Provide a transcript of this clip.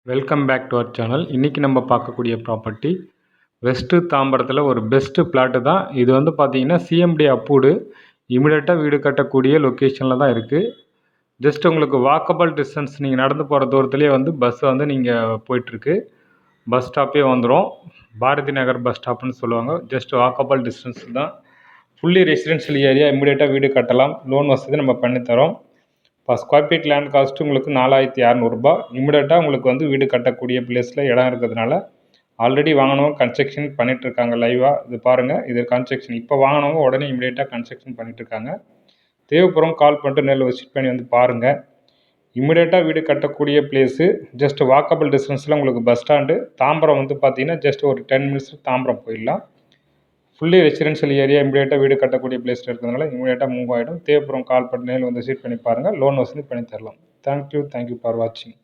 Welcome back to our channel. இன்றைக்கி நம்ம பார்க்கக்கூடிய ப்ராப்பர்ட்டி வெஸ்ட்டு தாம்பரத்தில் ஒரு பெஸ்ட்டு பிளாட்டு தான். இது வந்து பார்த்தீங்கன்னா சிஎம்டி அப்ரூவ்டு, இமிடியேட்டாக வீடு கட்டக்கூடிய லொக்கேஷனில் தான் இருக்குது. ஜஸ்ட் உங்களுக்கு வாக்கபிள் டிஸ்டன்ஸ், நீங்கள் நடந்து போகிற தூரத்துலேயே வந்து பஸ் வந்து நீங்கள் போயிட்டுருக்கு. பஸ் ஸ்டாப்பே வந்துடும். பாரதி நகர் பஸ் ஸ்டாப்னு சொல்லுவாங்க. ஜஸ்ட் வாக்கபிள் டிஸ்டன்ஸ் தான். ஃபுல்லி ரெசிடென்ஷியல் ஏரியா, இமிடியேட்டாக வீடு கட்டலாம். லோன் வசதி நம்ம பண்ணித்தரோம். இப்போ ஸ்கொயர் ஃபீட் லேண்ட் காஸ்ட்டு உங்களுக்கு 4600 இமிடியேட்டாக உங்களுக்கு வந்து வீடு கட்டக்கூடிய பிளேஸில் இடம் இருக்கிறதுனால ஆல்ரெடி வாங்கினவங்க கன்ஸ்ட்ரக்ஷன் பண்ணிகிட்ருக்காங்க. லைவாக இது பாருங்கள். இது கன்ஸ்ட்ரக்ஷன் இப்போ வாங்கினவங்க உடனே இமிடியேட்டாக கன்ஸ்ட்ரக்ஷன் பண்ணிகிட்ருக்காங்க. தேவைப்படும் கால் பண்ணிட்டு நேரில் விசிட் பண்ணி வந்து பாருங்கள். இமிடியேட்டாக வீடு கட்டக்கூடிய பிளேஸு, ஜஸ்ட் வாக்கபிள் டிஸ்டன்ஸில் உங்களுக்கு பஸ் ஸ்டாண்டு. தாம்பரம் வந்து பார்த்தீங்கன்னா ஜஸ்ட் ஒரு 10 மினிட்ஸ் தாம்பரம் போயிடலாம். ஃபுல்லி ரெசிடென்ஷியல் ஏரியா, இமிடியேட்டாக வீடு கட்டக்கூடிய பிளேஸில் இருக்கிறதுனால இமிடியேட்டாக மூவ் ஆகிடும். தேவைப்படும் கால் பண்ணி நேரில் வந்து விசிட் பண்ணி பாருங்கள். லோன் வசதி பண்ணி தரலாம். தேங்க்யூ ஃபார் வாட்சிங்.